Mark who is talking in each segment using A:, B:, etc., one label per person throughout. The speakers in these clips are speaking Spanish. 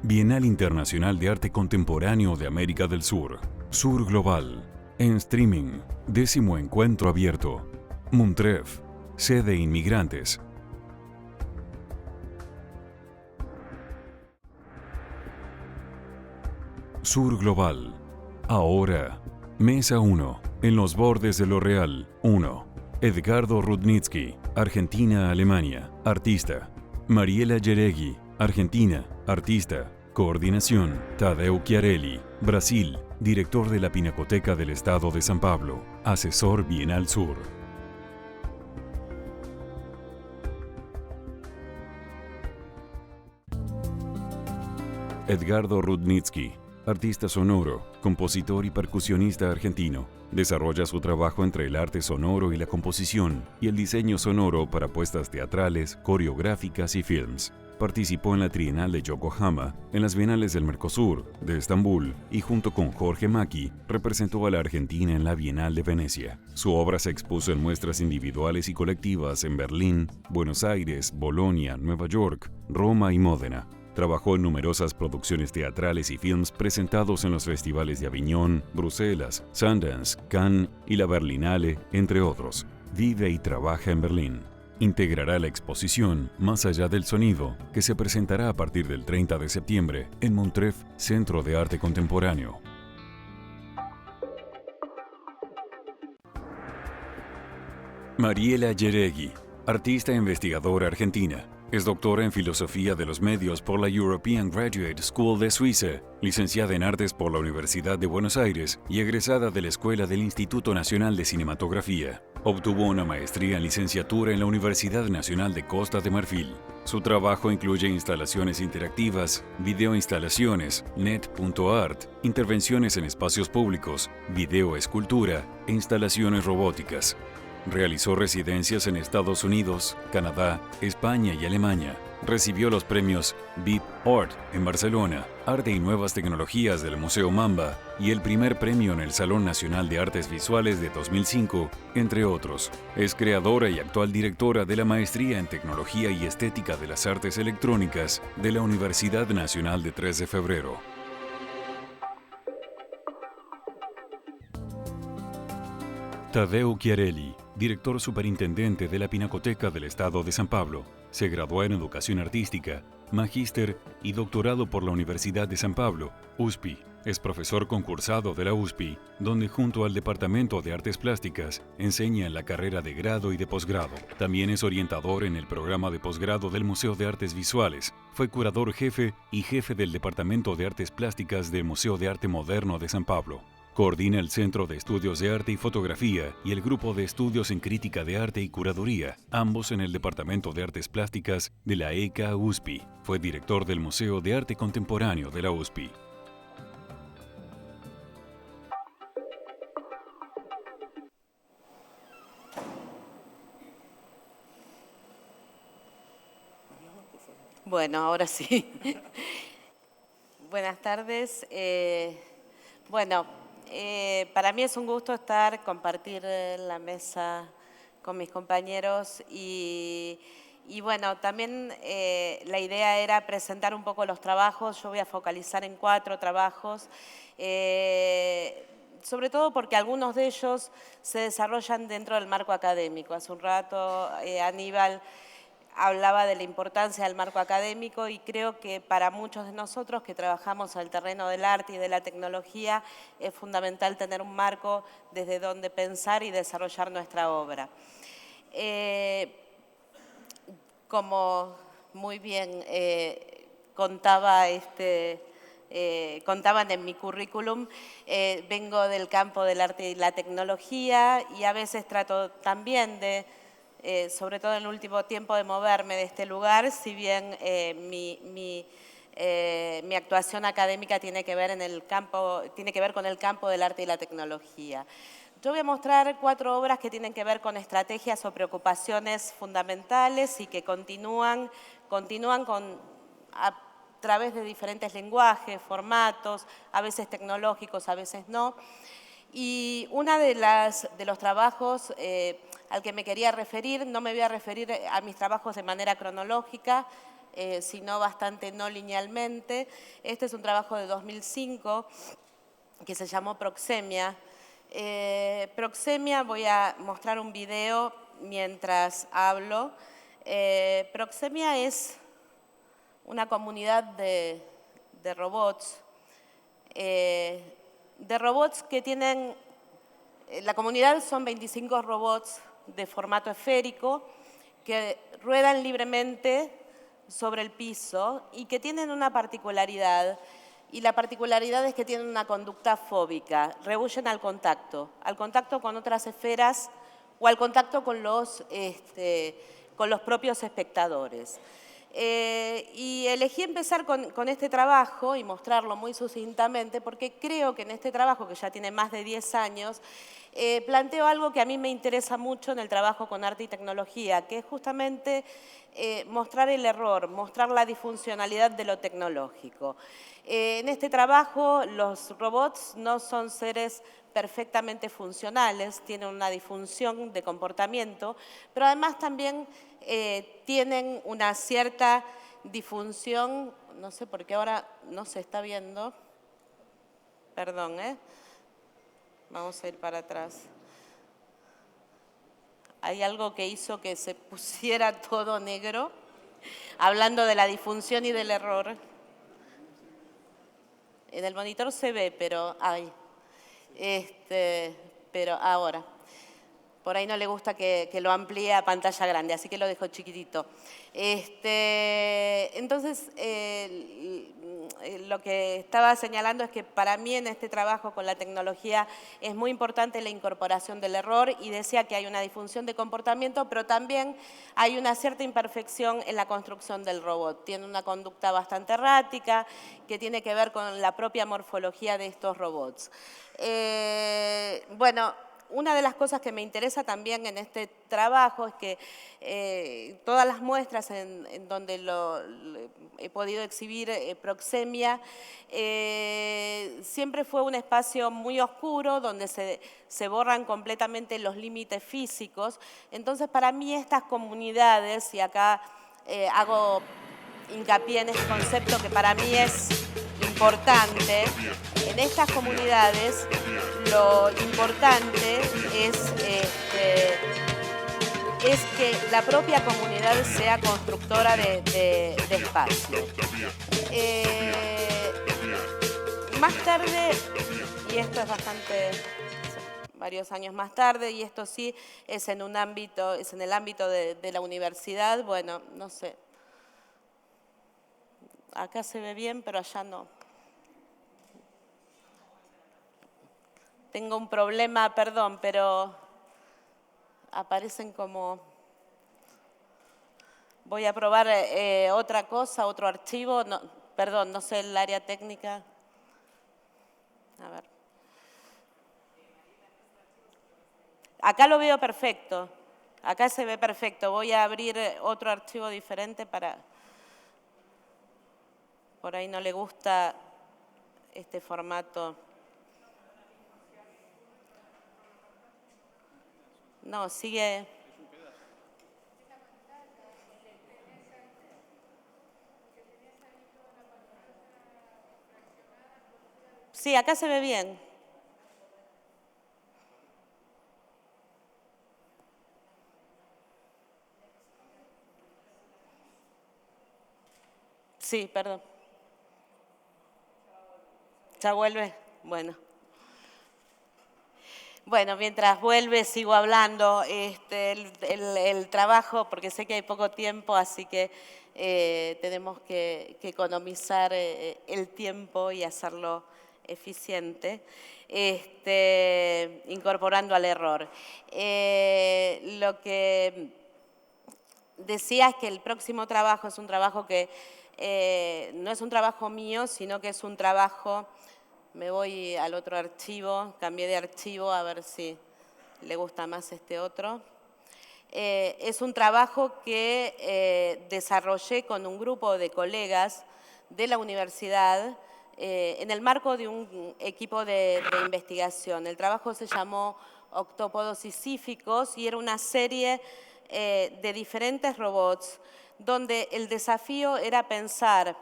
A: Bienal Internacional de Arte Contemporáneo de América del Sur. Sur Global. En streaming. 10º encuentro abierto. Montref. Sede inmigrantes. Sur Global. Ahora. Mesa 1. En los bordes de lo real. 1. Edgardo Rudnitsky, Argentina-Alemania, artista. Mariela Yeregui, Argentina, artista. Coordinación. Tadeu Chiarelli, Brasil, director de la Pinacoteca del Estado de San Pablo, asesor Bienal Sur. Edgardo Rudnitsky, artista sonoro, compositor y percusionista argentino. Desarrolla su trabajo entre el arte sonoro y la composición y el diseño sonoro para puestas teatrales, coreográficas y films. Participó en la Trienal de Yokohama, en las Bienales del Mercosur, de Estambul y junto con Jorge Macchi representó a la Argentina en la Bienal de Venecia. Su obra se expuso en muestras individuales y colectivas en Berlín, Buenos Aires, Bolonia, Nueva York, Roma y Módena. Trabajó en numerosas producciones teatrales y films presentados en los festivales de Aviñón, Bruselas, Sundance, Cannes y la Berlinale, entre otros. Vive y trabaja en Berlín. Integrará la exposición Más allá del sonido, que se presentará a partir del 30 de septiembre en Montref, Centro de Arte Contemporáneo. Mariela Yeregui, artista e investigadora argentina. Es doctora en Filosofía de los Medios por la European Graduate School de Suiza, licenciada en Artes por la Universidad de Buenos Aires y egresada de la Escuela del Instituto Nacional de Cinematografía. Obtuvo una maestría en licenciatura en la Universidad Nacional de Costa de Marfil. Su trabajo incluye instalaciones interactivas, videoinstalaciones, net.art, intervenciones en espacios públicos, videoescultura e instalaciones robóticas. Realizó residencias en Estados Unidos, Canadá, España y Alemania. Recibió los premios VIP Art en Barcelona, Arte y Nuevas Tecnologías del Museo Mamba y el primer premio en el Salón Nacional de Artes Visuales de 2005, entre otros. Es creadora y actual directora de la Maestría en Tecnología y Estética de las Artes Electrónicas de la Universidad Nacional de 3 de Febrero. Tadeu Chiarelli, director superintendente de la Pinacoteca del Estado de San Pablo. Se graduó en Educación Artística, Magíster y Doctorado por la Universidad de San Pablo, USPI. Es profesor concursado de la USPI, donde junto al Departamento de Artes Plásticas enseña en la carrera de grado y de posgrado. También es orientador en el programa de posgrado del Museo de Artes Visuales. Fue curador jefe y jefe del Departamento de Artes Plásticas del Museo de Arte Moderno de San Pablo. Coordina el Centro de Estudios de Arte y Fotografía y el Grupo de Estudios en Crítica de Arte y Curaduría, ambos en el Departamento de Artes Plásticas de la ECA USPI. Fue director del Museo de Arte Contemporáneo de la USPI.
B: Bueno, ahora sí. Buenas tardes. Para mí es un gusto compartir la mesa con mis compañeros y bueno, también la idea era presentar un poco los trabajos. Yo voy a focalizar en 4 trabajos, sobre todo porque algunos de ellos se desarrollan dentro del marco académico. Hace un rato Aníbal hablaba de la importancia del marco académico y creo que para muchos de nosotros que trabajamos en el terreno del arte y de la tecnología es fundamental tener un marco desde donde pensar y desarrollar nuestra obra. Como muy bien contaban en mi currículum, vengo del campo del arte y la tecnología y a veces trato también de sobre todo en el último tiempo, de moverme de este lugar, si bien mi actuación académica tiene que ver con el campo del arte y la tecnología. Yo voy a mostrar 4 obras que tienen que ver con estrategias o preocupaciones fundamentales y que continúan a través de diferentes lenguajes, formatos, a veces tecnológicos, a veces no. Y uno de los trabajos al que me quería referir, no me voy a referir a mis trabajos de manera cronológica, sino bastante no linealmente. Este es un trabajo de 2005 que se llamó Proxemia. Proxemia, voy a mostrar un video mientras hablo. Proxemia es una comunidad de robots, que tienen, la comunidad son 25 robots de formato esférico que ruedan libremente sobre el piso y que tienen una particularidad, y la particularidad es que tienen una conducta fóbica, rehúyen al contacto con otras esferas o al contacto con los propios espectadores. Y elegí empezar con este trabajo y mostrarlo muy sucintamente porque creo que en este trabajo, que ya tiene más de 10 años, planteo algo que a mí me interesa mucho en el trabajo con arte y tecnología, que es justamente mostrar el error, mostrar la disfuncionalidad de lo tecnológico. En este trabajo los robots no son seres perfectamente funcionales, tienen una disfunción de comportamiento, pero además también tienen una cierta disfunción, no sé por qué ahora no se está viendo, perdón, vamos a ir para atrás. Hay algo que hizo que se pusiera todo negro, hablando de la disfunción y del error. En el monitor se ve, pero pero ahora. Por ahí no le gusta que lo amplíe a pantalla grande, así que lo dejo chiquitito. Entonces, lo que estaba señalando es que para mí en este trabajo con la tecnología es muy importante la incorporación del error, y decía que hay una disfunción de comportamiento, pero también hay una cierta imperfección en la construcción del robot. Tiene una conducta bastante errática que tiene que ver con la propia morfología de estos robots. Bueno, una de las cosas que me interesa también en este trabajo es que todas las muestras en donde he podido exhibir Proxemia, siempre fue un espacio muy oscuro donde se borran completamente los límites físicos. Entonces, para mí estas comunidades, y acá hago hincapié en este concepto que para mí es importante, en estas comunidades lo importante es que la propia comunidad sea constructora de espacio. Más tarde, y esto es varios años más tarde, y esto sí es en el ámbito de la universidad, bueno, no sé, acá se ve bien, pero allá no. Tengo un problema, perdón, pero aparecen como... Voy a probar otra cosa, otro archivo. No, perdón, no sé el área técnica. A ver. Acá lo veo perfecto. Acá se ve perfecto. Voy a abrir otro archivo diferente para... Por ahí no le gusta este formato. No, sigue. Sí, acá se ve bien. Sí, perdón. ¿Ya vuelve? Bueno. Bueno, mientras vuelve sigo hablando. El trabajo, porque sé que hay poco tiempo, así que tenemos que economizar el tiempo y hacerlo eficiente, incorporando al error. Lo que decía es que el próximo trabajo es un trabajo que no es un trabajo mío, sino que es un trabajo... Me voy al otro archivo, cambié de archivo a ver si le gusta más este otro. Es un trabajo que desarrollé con un grupo de colegas de la universidad en el marco de un equipo de investigación. El trabajo se llamó Octópodos sisíficos y era una serie de diferentes robots donde el desafío era pensar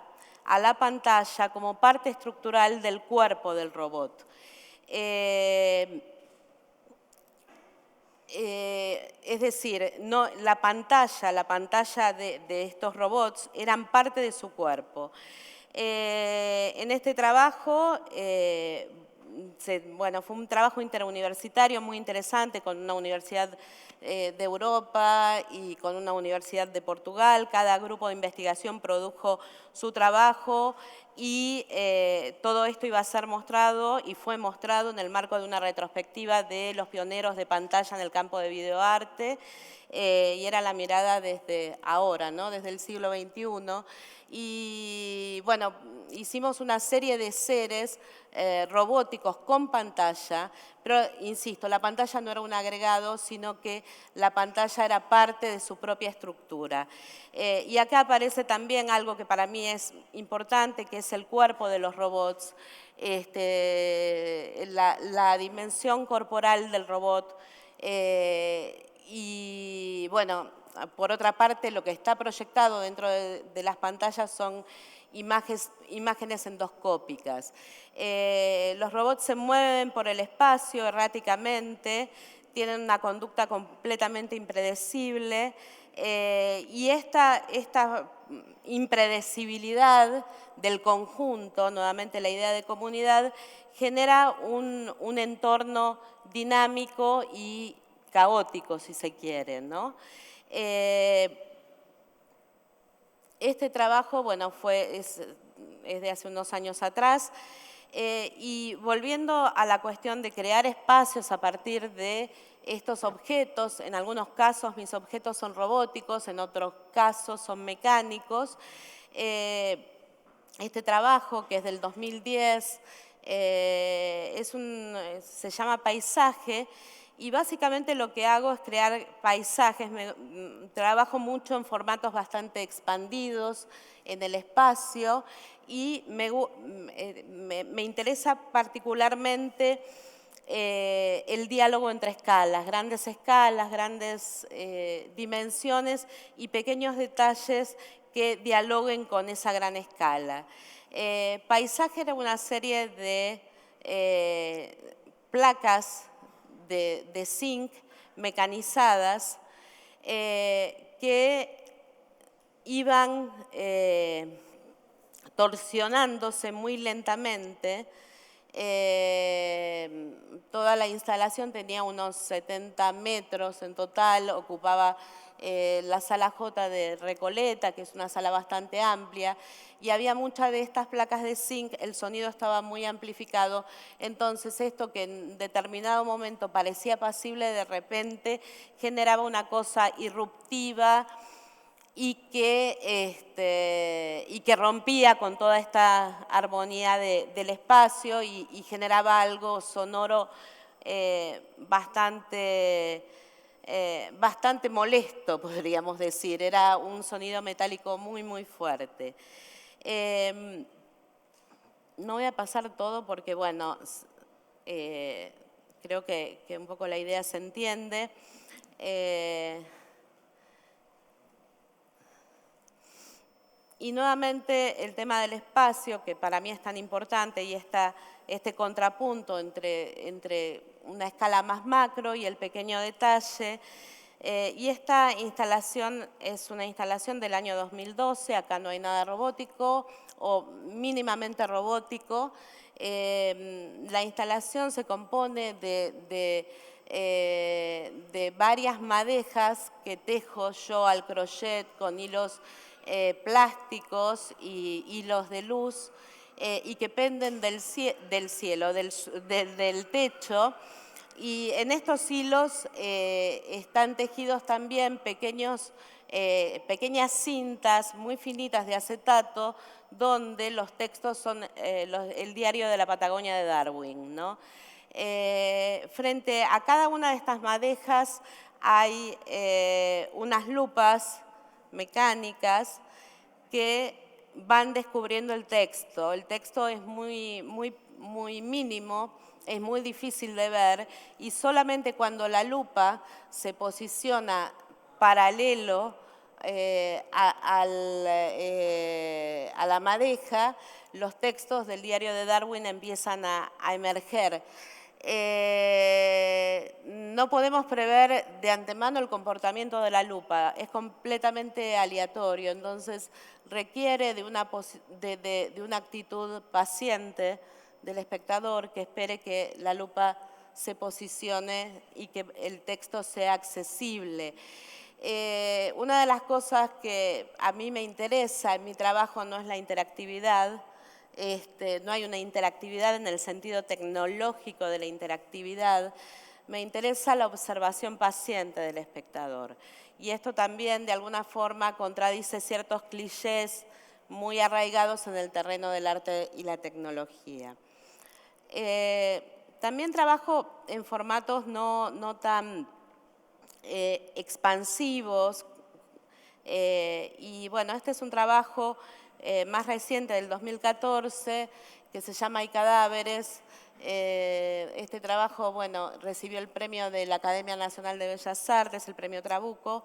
B: a la pantalla como parte estructural del cuerpo del robot. Es decir, no, la pantalla de estos robots eran parte de su cuerpo. En este trabajo, fue un trabajo interuniversitario muy interesante con una universidad de Europa y con una universidad de Portugal. Cada grupo de investigación produjo su trabajo y todo esto iba a ser mostrado y fue mostrado en el marco de una retrospectiva de los pioneros de pantalla en el campo de videoarte, y era la mirada desde ahora, ¿no? Desde el siglo XXI. Y bueno, hicimos una serie de seres robóticos con pantalla, pero insisto, la pantalla no era un agregado, sino que la pantalla era parte de su propia estructura. Y acá aparece también algo que para mí es importante, que es el cuerpo de los robots, la dimensión corporal del robot. Y bueno, por otra parte, lo que está proyectado dentro de las pantallas son imágenes endoscópicas. Los robots se mueven por el espacio erráticamente, tienen una conducta completamente impredecible, y esta impredecibilidad del conjunto, nuevamente la idea de comunidad, genera un entorno dinámico y caótico, si se quiere, ¿no? Este trabajo, bueno, es de hace unos años atrás, y volviendo a la cuestión de crear espacios a partir de estos objetos, en algunos casos mis objetos son robóticos, en otros casos son mecánicos. Este trabajo, que es del 2010, se llama Paisaje, y básicamente lo que hago es crear paisajes. Trabajo mucho en formatos bastante expandidos en el espacio y me interesa particularmente el diálogo entre grandes dimensiones y pequeños detalles que dialoguen con esa gran escala. Paisaje era una serie de placas de zinc mecanizadas que iban torsionándose muy lentamente. Toda la instalación tenía unos 70 metros en total, ocupaba la sala J de Recoleta, que es una sala bastante amplia, y había muchas de estas placas de zinc, el sonido estaba muy amplificado, entonces esto que en determinado momento parecía apacible, de repente generaba una cosa irruptiva y que rompía con toda esta armonía del espacio y generaba algo sonoro bastante molesto, podríamos decir. Era un sonido metálico muy, muy fuerte. No voy a pasar todo porque, bueno, creo que un poco la idea se entiende. Y nuevamente el tema del espacio, que para mí es tan importante, y este contrapunto entre una escala más macro y el pequeño detalle. Y esta instalación es una instalación del año 2012, acá no hay nada robótico o mínimamente robótico. La instalación se compone de varias madejas que tejo yo al crochet con hilos plásticos y hilos de luz, y que penden del cielo, del techo. Y en estos hilos están tejidos también pequeñas cintas muy finitas de acetato, donde los textos son el diario de la Patagonia de Darwin, ¿no? Frente a cada una de estas madejas hay unas lupas mecánicas que van descubriendo el texto. El texto es muy mínimo, es muy difícil de ver, y solamente cuando la lupa se posiciona paralelo a la madeja, los textos del diario de Darwin empiezan a emerger. No podemos prever de antemano el comportamiento de la lupa, es completamente aleatorio, entonces requiere de una actitud paciente del espectador que espere que la lupa se posicione y que el texto sea accesible. Una de las cosas que a mí me interesa en mi trabajo no es la interactividad, no hay una interactividad en el sentido tecnológico de la interactividad, me interesa la observación paciente del espectador. Y esto también de alguna forma contradice ciertos clichés muy arraigados en el terreno del arte y la tecnología. También trabajo en formatos no tan expansivos y bueno, este es un trabajo más reciente del 2014 que se llama Hay cadáveres. Este trabajo, bueno, recibió el premio de la Academia Nacional de Bellas Artes, el premio Trabuco,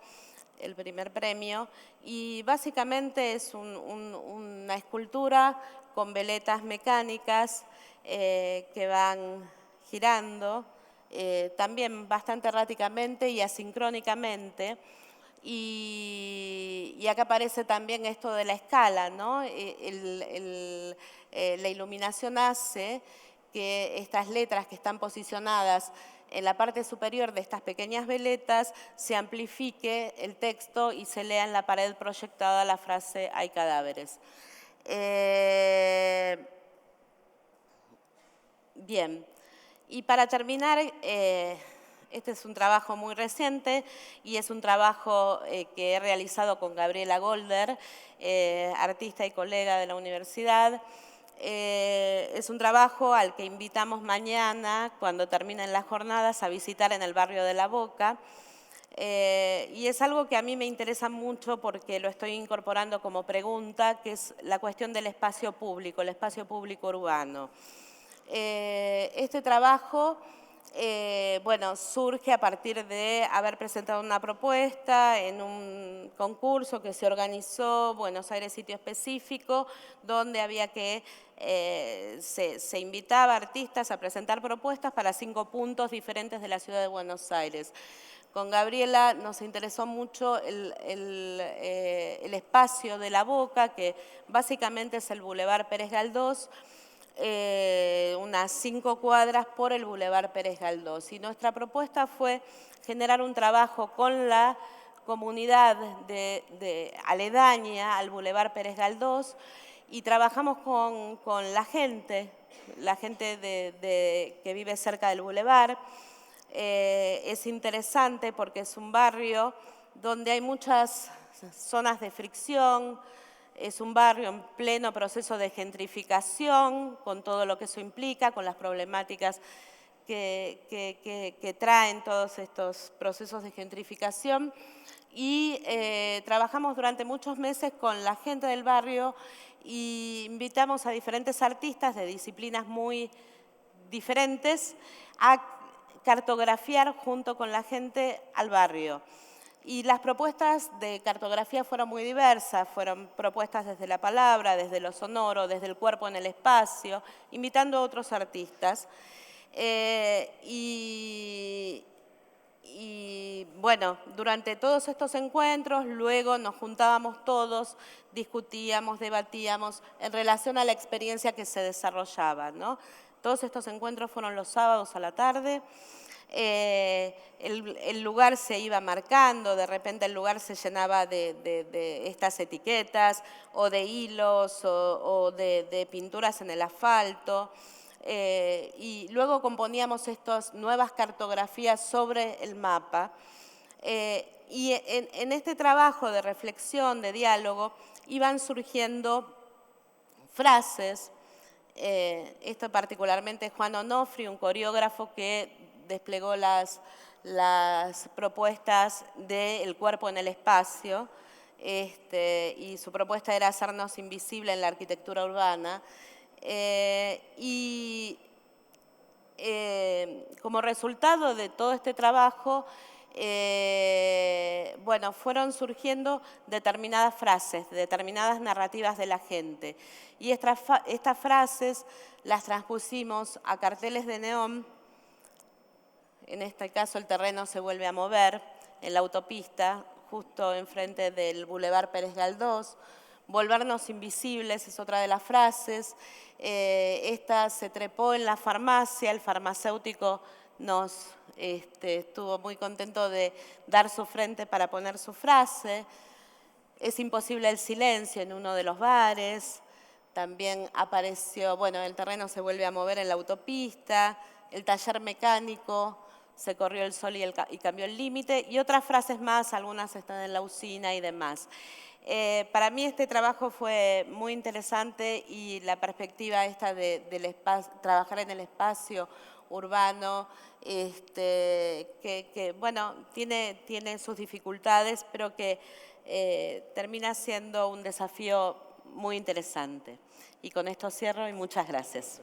B: el primer premio, y básicamente es una escultura con veletas mecánicas que van girando, también bastante erráticamente y asincrónicamente. Y acá aparece también esto de la escala, ¿no? La iluminación hace que estas letras que están posicionadas en la parte superior de estas pequeñas veletas se amplifique el texto y se lea en la pared proyectada la frase «Hay cadáveres». Bien, y para terminar, este es un trabajo muy reciente y es un trabajo que he realizado con Gabriela Golder, artista y colega de la universidad. Es un trabajo al que invitamos mañana, cuando terminen las jornadas, a visitar en el barrio de La Boca. Y es algo que a mí me interesa mucho porque lo estoy incorporando como pregunta, que es la cuestión del espacio público, el espacio público urbano. Este trabajo bueno, surge a partir de haber presentado una propuesta en un concurso que se organizó Buenos Aires Sitio Específico, donde había que, se invitaba a artistas a presentar propuestas para 5 puntos diferentes de la ciudad de Buenos Aires. Con Gabriela nos interesó mucho el espacio de La Boca, que básicamente es el Boulevard Pérez Galdós, unas 5 cuadras por el Boulevard Pérez Galdós. Y nuestra propuesta fue generar un trabajo con la comunidad aledaña al Boulevard Pérez Galdós y trabajamos con la gente que vive cerca del Boulevard. Es interesante porque es un barrio donde hay muchas zonas de fricción, es un barrio en pleno proceso de gentrificación, con todo lo que eso implica, con las problemáticas que traen todos estos procesos de gentrificación. Y trabajamos durante muchos meses con la gente del barrio y invitamos a diferentes artistas de disciplinas muy diferentes a cartografiar junto con la gente al barrio. Y las propuestas de cartografía fueron muy diversas, fueron propuestas desde la palabra, desde lo sonoro, desde el cuerpo en el espacio, invitando a otros artistas. Y bueno, durante todos estos encuentros, luego nos juntábamos todos, discutíamos, debatíamos en relación a la experiencia que se desarrollaba, ¿no? Todos estos encuentros fueron los sábados a la tarde. El lugar se iba marcando, de repente el lugar se llenaba de estas etiquetas o de hilos o de pinturas en el asfalto. Y luego componíamos estas nuevas cartografías sobre el mapa. Y en este trabajo de reflexión, de diálogo, iban surgiendo frases. Esto particularmente Juan Onofri, un coreógrafo que desplegó las propuestas del cuerpo en el espacio, y su propuesta era hacernos invisible en la arquitectura urbana. Como resultado de todo este trabajo, bueno, fueron surgiendo determinadas frases, determinadas narrativas de la gente. Y estas frases las transpusimos a carteles de neón. En este caso el terreno se vuelve a mover en la autopista, justo enfrente del Boulevard Pérez Galdós. Volvernos invisibles es otra de las frases. Esta se trepó en la farmacia, el farmacéutico estuvo muy contento de dar su frente para poner su frase. Es imposible el silencio en uno de los bares. También apareció, bueno, el terreno se vuelve a mover en la autopista, el taller mecánico, se corrió el sol y cambió el límite, y otras frases más, algunas están en la usina y demás. Para mí este trabajo fue muy interesante y la perspectiva esta del trabajar en el espacio urbano, que bueno, tiene sus dificultades, pero que termina siendo un desafío muy interesante. Y con esto cierro y muchas gracias.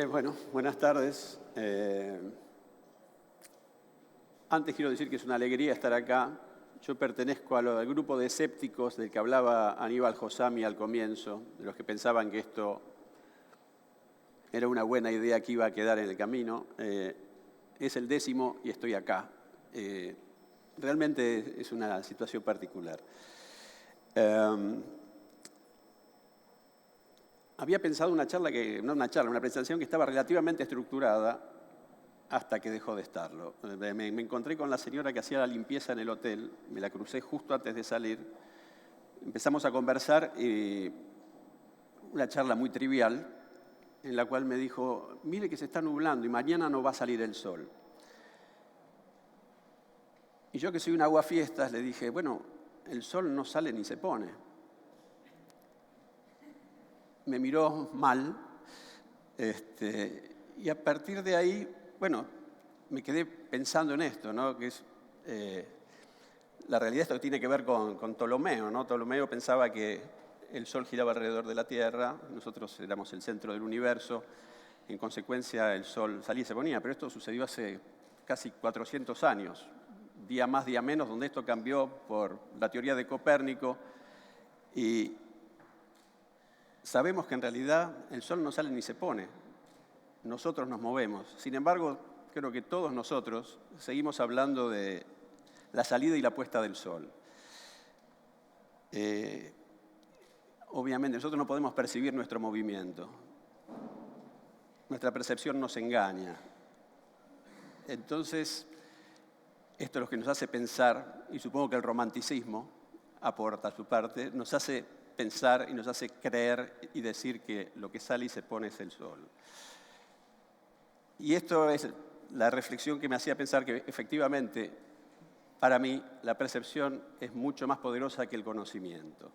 C: Bueno, buenas tardes. Antes quiero decir que es una alegría estar acá. Yo pertenezco al grupo de escépticos del que hablaba Aníbal Josami al comienzo, de los que pensaban que esto era una buena idea que iba a quedar en el camino. Es el 10º y estoy acá. Realmente es una situación particular. Había pensado una presentación que estaba relativamente estructurada hasta que dejó de estarlo. Me encontré con la señora que hacía la limpieza en el hotel, me la crucé justo antes de salir. Empezamos a conversar, una charla muy trivial, en la cual me dijo, mire que se está nublando y mañana no va a salir el sol. Y yo que soy un aguafiestas le dije, bueno, el sol no sale ni se pone. Me miró mal, y a partir de ahí, bueno, me quedé pensando en esto, ¿no? Que es la realidad, esto tiene que ver con Ptolomeo, ¿no? Ptolomeo pensaba que el Sol giraba alrededor de la Tierra, nosotros éramos el centro del universo, en consecuencia el Sol salía y se ponía, pero esto sucedió hace casi 400 años, día más, día menos, donde esto cambió por la teoría de Copérnico, y sabemos que en realidad el Sol no sale ni se pone, nosotros nos movemos. Sin embargo, creo que todos nosotros seguimos hablando de la salida y la puesta del Sol. Obviamente, nosotros no podemos percibir nuestro movimiento. Nuestra percepción nos engaña. Entonces, esto es lo que nos hace pensar, y supongo que el romanticismo aporta su parte, nos hace pensar y nos hace creer y decir que lo que sale y se pone es el Sol. Y esto es la reflexión que me hacía pensar que efectivamente, para mí, la percepción es mucho más poderosa que el conocimiento,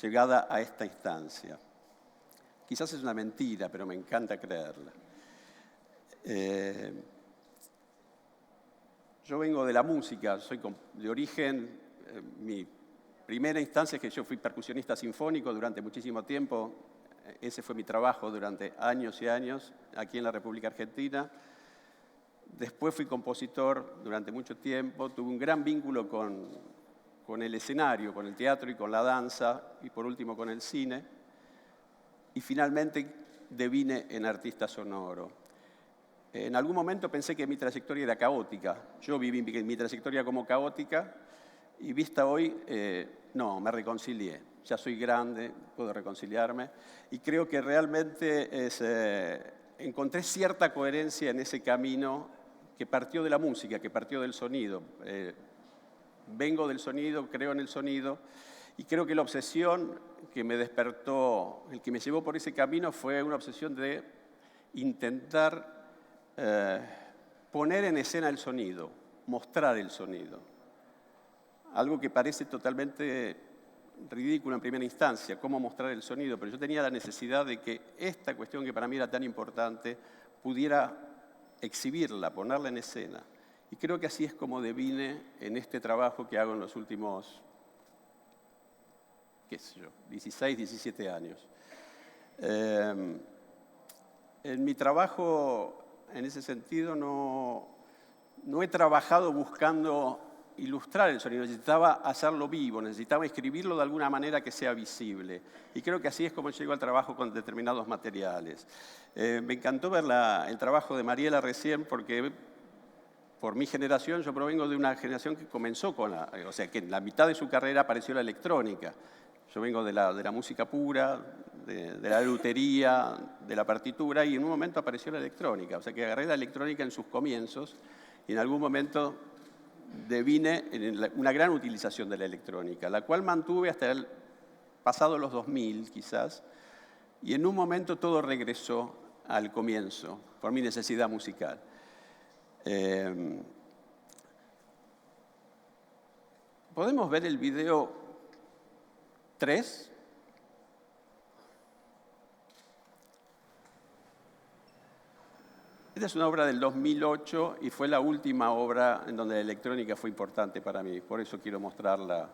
C: llegada a esta instancia. Quizás es una mentira, pero me encanta creerla. Yo vengo de la música, soy de origen, mi primera instancia es que yo fui percusionista sinfónico durante muchísimo tiempo. Ese fue mi trabajo durante años y años aquí en la República Argentina. Después fui compositor durante mucho tiempo, tuve un gran vínculo con el escenario, con el teatro y con la danza, y por último con el cine. Y finalmente devine en artista sonoro. En algún momento pensé que mi trayectoria era caótica. Yo viví mi trayectoria como caótica y vista hoy, no, me reconcilié. Ya soy grande, puedo reconciliarme y creo que realmente encontré cierta coherencia en ese camino que partió de la música, que partió del sonido. Vengo del sonido, creo en el sonido y creo que la obsesión que me despertó, el que me llevó por ese camino fue una obsesión de intentar poner en escena el sonido, mostrar el sonido. Algo que parece totalmente ridículo en primera instancia, cómo mostrar el sonido, pero yo tenía la necesidad de que esta cuestión que para mí era tan importante pudiera exhibirla, ponerla en escena. Y creo que así es como devine en este trabajo que hago en los últimos, qué sé yo, 16, 17 años. En mi trabajo, en ese sentido, no he trabajado buscando ilustrar el sonido, necesitaba hacerlo vivo, necesitaba escribirlo de alguna manera que sea visible. Y creo que así es como llego al trabajo con determinados materiales. Me encantó ver el trabajo de Mariela recién porque por mi generación, yo provengo de una generación que comenzó con o sea, que en la mitad de su carrera apareció la electrónica. Yo vengo de la música pura, de la lutería, de la partitura, y en un momento apareció la electrónica. O sea, que agarré la electrónica en sus comienzos y en algún momento devine en una gran utilización de la electrónica, la cual mantuve hasta pasado los 2000 quizás, y en un momento todo regresó al comienzo, por mi necesidad musical. ¿Podemos ver el video 3? Esta es una obra del 2008 y fue la última obra en donde la electrónica fue importante para mí, por eso quiero mostrarla.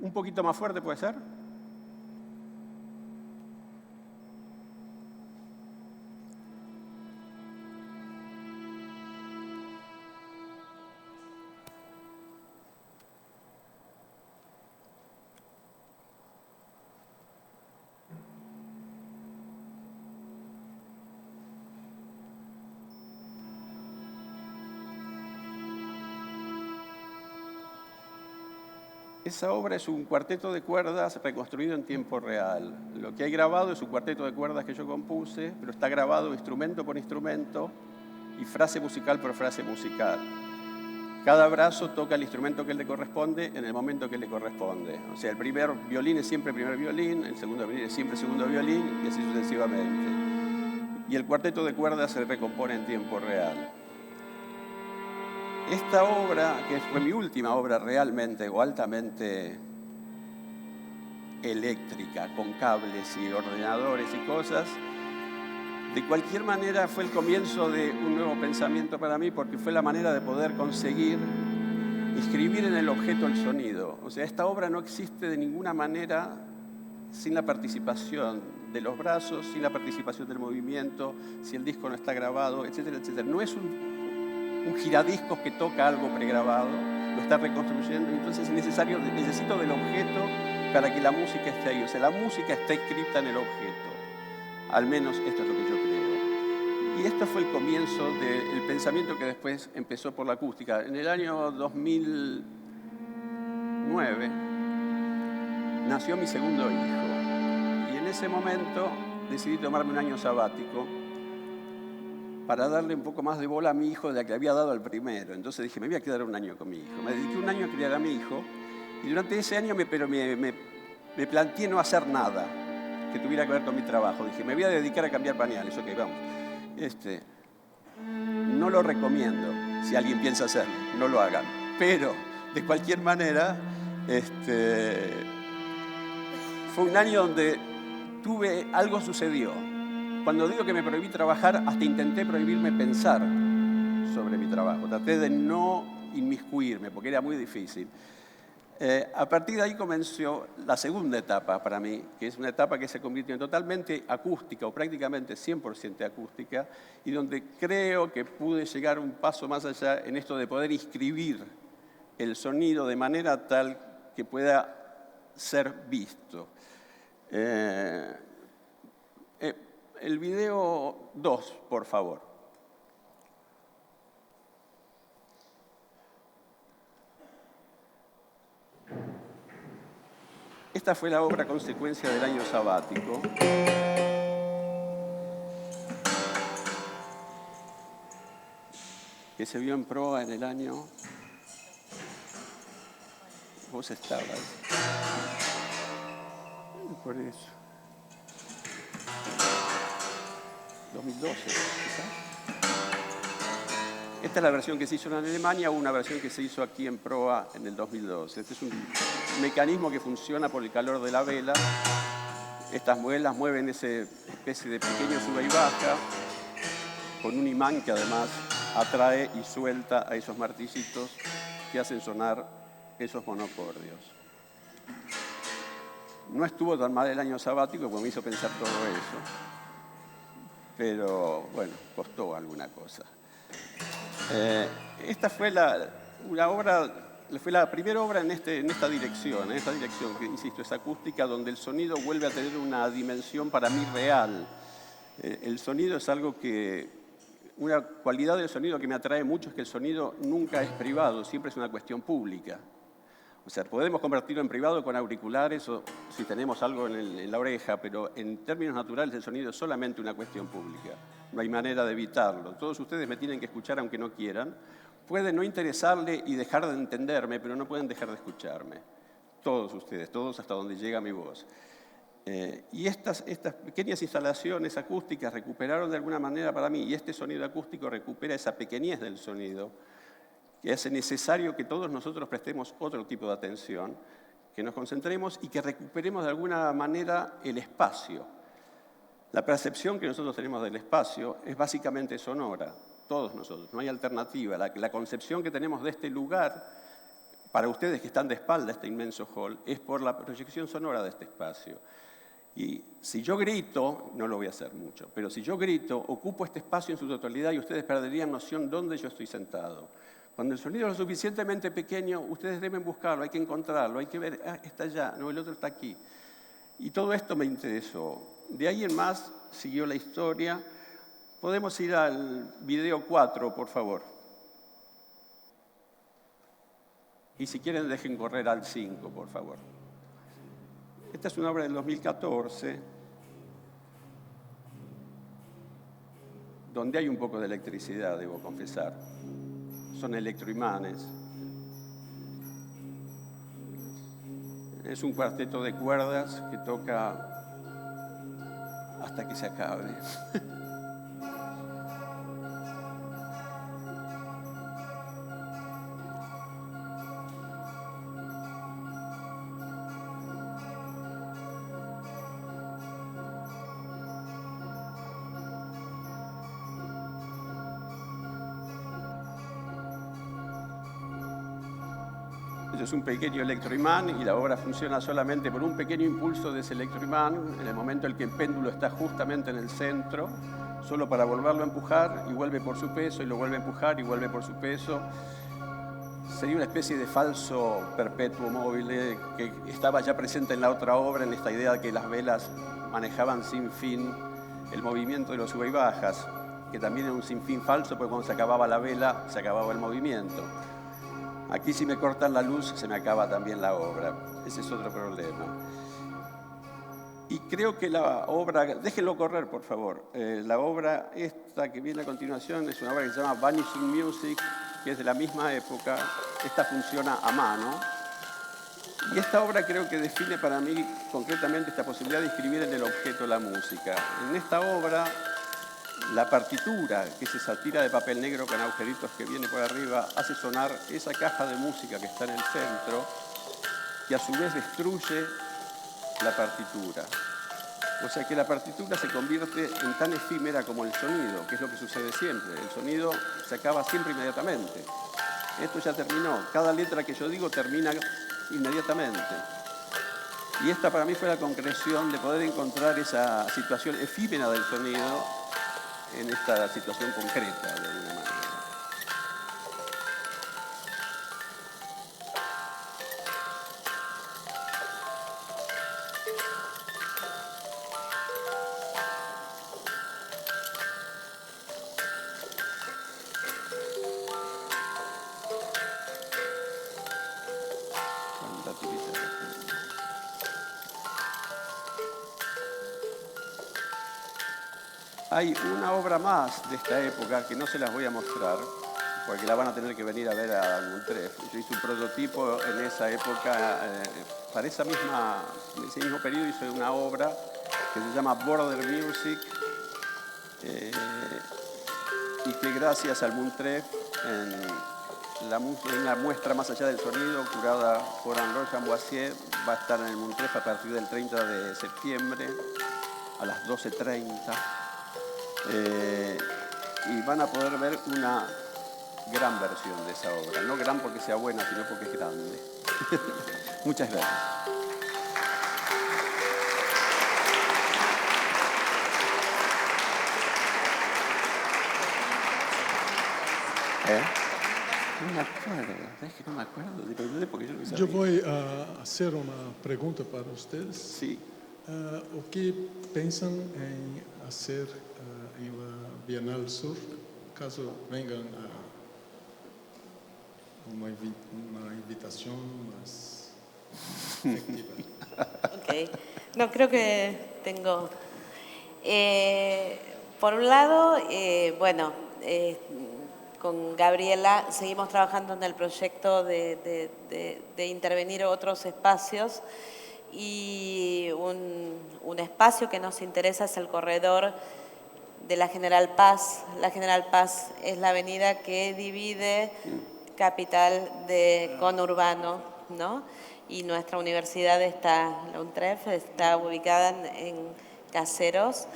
C: Un poquito más fuerte, ¿puede ser? Esa obra es un cuarteto de cuerdas reconstruido en tiempo real. Lo que hay grabado es un cuarteto de cuerdas que yo compuse, pero está grabado instrumento por instrumento y frase musical por frase musical. Cada brazo toca el instrumento que le corresponde en el momento que le corresponde. O sea, el primer violín es siempre primer violín, el segundo violín es siempre segundo violín y así sucesivamente. Y el cuarteto de cuerdas se recompone en tiempo real. Esta obra, que fue mi última obra realmente o altamente eléctrica, con cables y ordenadores y cosas, de cualquier manera fue el comienzo de un nuevo pensamiento para mí porque fue la manera de poder conseguir inscribir en el objeto el sonido. O sea, esta obra no existe de ninguna manera sin la participación de los brazos, sin la participación del movimiento, si el disco no está grabado, etcétera, etcétera. No es un giradiscos que toca algo pregrabado, lo está reconstruyendo, entonces necesito del objeto para que la música esté ahí. O sea, la música está escrita en el objeto. Al menos esto es lo que yo creo. Y esto fue el comienzo del pensamiento que después empezó por la acústica. En el año 2009 nació mi segundo hijo. Y en ese momento decidí tomarme un año sabático para darle un poco más de bola a mi hijo de la que había dado al primero. Entonces dije, me voy a quedar un año con mi hijo. Me dediqué un año a criar a mi hijo y durante ese año me planteé no hacer nada que tuviera que ver con mi trabajo. Dije, me voy a dedicar a cambiar pañales. Ok, vamos. No lo recomiendo. Si alguien piensa hacerlo, no lo hagan. Pero, de cualquier manera, fue un año donde algo sucedió. Cuando digo que me prohibí trabajar, hasta intenté prohibirme pensar sobre mi trabajo. Traté de no inmiscuirme, porque era muy difícil. A partir de ahí comenzó la segunda etapa para mí, que es una etapa que se convirtió en totalmente acústica, o prácticamente 100% acústica, y donde creo que pude llegar un paso más allá en esto de poder inscribir el sonido de manera tal que pueda ser visto. El video 2, por favor. Esta fue la obra consecuencia del año sabático. Que se vio en proa en el año... Vos estabas. Por eso. 2012, quizás. Esta es la versión que se hizo en Alemania, o una versión que se hizo aquí en proa en el 2012. Este es un mecanismo que funciona por el calor de la vela. Estas velas mueven esa especie de pequeño sube y baja con un imán que además atrae y suelta a esos martillitos que hacen sonar esos monocordios. No estuvo tan mal el año sabático porque me hizo pensar todo eso, pero bueno, costó alguna cosa. Esta fue la primera obra en esta dirección que, insisto, es acústica, donde el sonido vuelve a tener una dimensión para mí real. El sonido es algo una cualidad del sonido que me atrae mucho es que el sonido nunca es privado, siempre es una cuestión pública. O sea, podemos convertirlo en privado con auriculares o si tenemos algo en la oreja, pero en términos naturales el sonido es solamente una cuestión pública. No hay manera de evitarlo. Todos ustedes me tienen que escuchar aunque no quieran. Pueden no interesarle y dejar de entenderme, pero no pueden dejar de escucharme. Todos ustedes, todos hasta donde llega mi voz. Y estas pequeñas instalaciones acústicas recuperaron de alguna manera para mí, y este sonido acústico recupera esa pequeñez del sonido, que hace necesario que todos nosotros prestemos otro tipo de atención, que nos concentremos y que recuperemos de alguna manera el espacio. La percepción que nosotros tenemos del espacio es básicamente sonora, todos nosotros, no hay alternativa. La concepción que tenemos de este lugar, para ustedes que están de espalda a este inmenso hall, es por la proyección sonora de este espacio. Y si yo grito, no lo voy a hacer mucho, pero si yo grito, ocupo este espacio en su totalidad y ustedes perderían noción dónde yo estoy sentado. Cuando el sonido es lo suficientemente pequeño, ustedes deben buscarlo, hay que encontrarlo, hay que ver, está allá, no, el otro está aquí. Y todo esto me interesó. De ahí en más siguió la historia. Podemos ir al video 4, por favor. Y si quieren, dejen correr al 5, por favor. Esta es una obra del 2014, donde hay un poco de electricidad, debo confesar. Son electroimanes. Es un cuarteto de cuerdas que toca hasta que se acabe. Es un pequeño electroimán y la obra funciona solamente por un pequeño impulso de ese electroimán en el momento en que el péndulo está justamente en el centro, solo para volverlo a empujar y vuelve por su peso y lo vuelve a empujar y vuelve por su peso. Sería una especie de falso perpetuo móvil que estaba ya presente en la otra obra, en esta idea de que las velas manejaban sin fin el movimiento de los sube y bajas, que también era un sinfín falso porque cuando se acababa la vela se acababa el movimiento. Aquí si me cortan la luz se me acaba también la obra. Ese es otro problema. Y creo que la obra, déjenlo correr por favor, la obra esta que viene a continuación es una obra que se llama Vanishing Music, que es de la misma época. Esta funciona a mano. Y esta obra creo que define para mí concretamente esta posibilidad de escribir en el objeto la música. En esta obra, la partitura, que es esa tira de papel negro con agujeritos que viene por arriba, hace sonar esa caja de música que está en el centro, que a su vez destruye la partitura. O sea que la partitura se convierte en tan efímera como el sonido, que es lo que sucede siempre. El sonido se acaba siempre inmediatamente. Esto ya terminó. Cada letra que yo digo termina inmediatamente. Y esta para mí fue la concreción de poder encontrar esa situación efímera del sonido en esta situación concreta, de alguna manera. Hay una obra más de esta época que no se las voy a mostrar, porque la van a tener que venir a ver a Montreff. Yo hice un prototipo en esa época, para ese mismo periodo hice una obra que se llama Border Music, y que gracias al Montreff la muestra Más allá del sonido, curada por Henri Chamboisier, va a estar en el Montref a partir del 30 de septiembre a las 12:30. Y van a poder ver una gran versión de esa obra. No gran porque sea buena, sino porque es grande. Muchas gracias. No me acuerdo, es que no me acuerdo, porque yo lo sabía.
D: Yo voy a hacer una pregunta para ustedes.
C: Sí.
D: ¿O qué piensan en hacer en la Bienal Sur, caso vengan a una invitación más efectiva?
B: Ok, no, creo que tengo... por un lado, bueno, con Gabriela seguimos trabajando en el proyecto de intervenir otros espacios y un espacio que nos interesa es el corredor de la General Paz. La General Paz es la avenida que divide capital de conurbano, ¿no? Y nuestra universidad está, la UNTREF, está ubicada en Caseros.